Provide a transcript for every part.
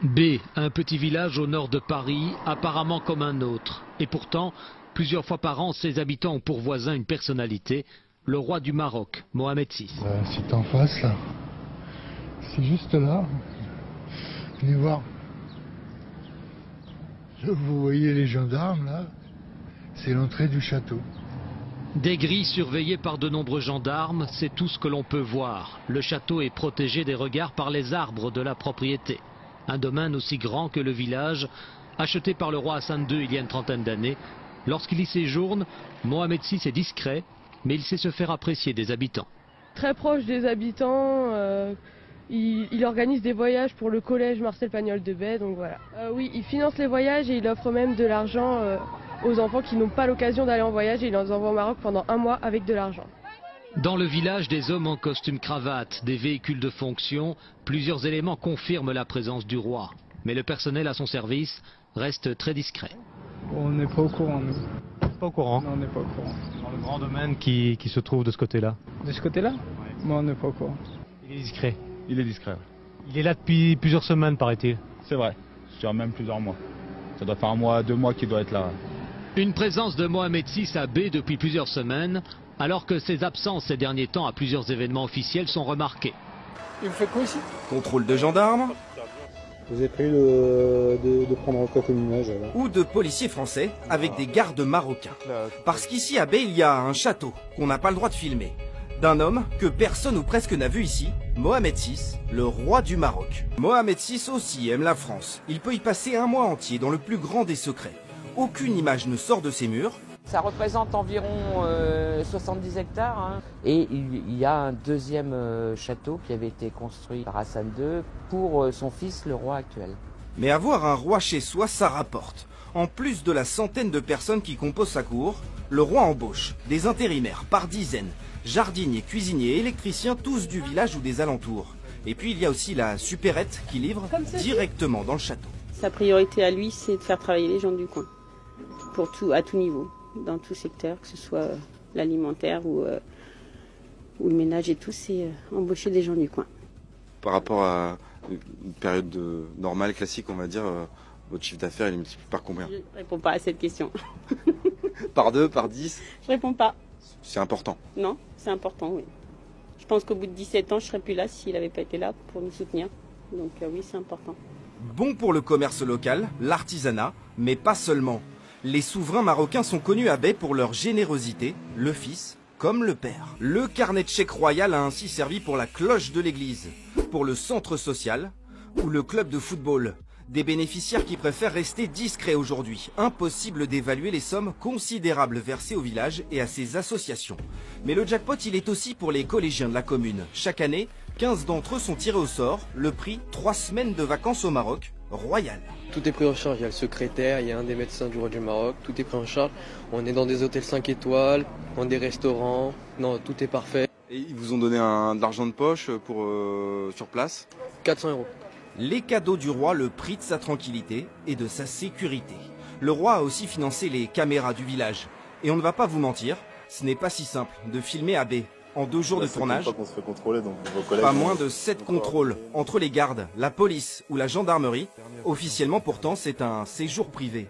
B, un petit village au nord de Paris, apparemment comme un autre. Et pourtant, plusieurs fois par an, ses habitants ont pour voisin une personnalité, le roi du Maroc, Mohamed VI. C'est en face là. C'est juste là. Venez voir. Vous voyez les gendarmes là. C'est l'entrée du château. Des grilles surveillées par de nombreux gendarmes, c'est tout ce que l'on peut voir. Le château est protégé des regards par les arbres de la propriété. Un domaine aussi grand que le village, acheté par le roi Hassan II il y a une trentaine d'années. Lorsqu'il y séjourne, Mohamed VI est discret, mais il sait se faire apprécier des habitants. Très proche des habitants, il organise des voyages pour le collège Marcel Pagnol de Bay, donc voilà. Oui, il finance les voyages et il offre même de l'argent aux enfants qui n'ont pas l'occasion d'aller en voyage et il les envoie au Maroc pendant un mois avec de l'argent. Dans le village, des hommes en costume cravate, des véhicules de fonction, plusieurs éléments confirment la présence du roi. Mais le personnel à son service reste très discret. On n'est pas au courant, nous. Pas au courant. Non, on n'est pas au courant. Dans le grand domaine qui se trouve de ce côté-là. De ce côté-là? Ouais. Moi, on n'est pas au courant. Il est discret. Il est discret. Il est là depuis plusieurs semaines, paraît-il. C'est vrai, sur même plusieurs mois. Ça doit faire un mois, 2 mois qu'il doit être là. Une présence de Mohamed VI à B depuis plusieurs semaines, alors que ses absences ces derniers temps à plusieurs événements officiels sont remarquées. Il vous fait quoi ici? Contrôle de gendarmes. Vous avez prévu de prendre quoi comme image alors? Ou de policiers français avec des gardes marocains. Parce qu'ici à Bay, il y a un château qu'on n'a pas le droit de filmer. D'un homme que personne ou presque n'a vu ici, Mohamed VI, le roi du Maroc. Mohamed VI aussi aime la France. Il peut y passer un mois entier dans le plus grand des secrets. Aucune image ne sort de ses murs. Ça représente environ 70 hectares. Hein. Et il y a un deuxième château qui avait été construit par Hassan II pour son fils, le roi actuel. Mais avoir un roi chez soi, ça rapporte. En plus de la centaine de personnes qui composent sa cour, le roi embauche des intérimaires par dizaines, jardiniers, cuisiniers, électriciens, tous du village ou des alentours. Et puis il y a aussi la supérette qui livre directement dans le château. Sa priorité à lui, c'est de faire travailler les gens du coin, à tout niveau, dans tout secteur, que ce soit l'alimentaire ou le ménage et tout, c'est embaucher des gens du coin. Par rapport à une période normale, classique, on va dire, votre chiffre d'affaires, il est multiplié par combien? Je ne réponds pas à cette question. Par 2, par 10? Je réponds pas. C'est important? Non, c'est important, oui. Je pense qu'au bout de 17 ans, je ne serais plus là s'il n'avait pas été là pour nous soutenir. Donc oui, c'est important. Bon pour le commerce local, l'artisanat, mais pas seulement. Les souverains marocains sont connus à Bay pour leur générosité, le fils comme le père. Le carnet de chèques royal a ainsi servi pour la cloche de l'église, pour le centre social ou le club de football. Des bénéficiaires qui préfèrent rester discrets aujourd'hui. Impossible d'évaluer les sommes considérables versées au village et à ses associations. Mais le jackpot, il est aussi pour les collégiens de la commune. Chaque année, 15 d'entre eux sont tirés au sort. Le prix, 3 semaines de vacances au Maroc, royal. Tout est pris en charge. Il y a le secrétaire, il y a un des médecins du roi du Maroc. Tout est pris en charge. On est dans des hôtels 5 étoiles, dans des restaurants. Non, tout est parfait. Et ils vous ont donné de l'argent de poche pour sur place? 400 €. Les cadeaux du roi, le prix de sa tranquillité et de sa sécurité. Le roi a aussi financé les caméras du village. Et on ne va pas vous mentir, ce n'est pas si simple de filmer à Bay. En 2 jours de tournage, pas moins de 7 contrôles entre les gardes, la police ou la gendarmerie. Officiellement pourtant, c'est un séjour privé.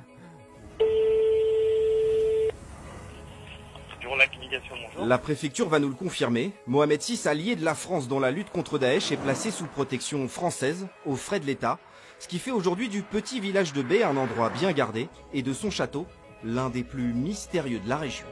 La préfecture va nous le confirmer. Mohamed VI, allié de la France dans la lutte contre Daesh, est placé sous protection française, aux frais de l'État. Ce qui fait aujourd'hui du petit village de Bay un endroit bien gardé et de son château, l'un des plus mystérieux de la région.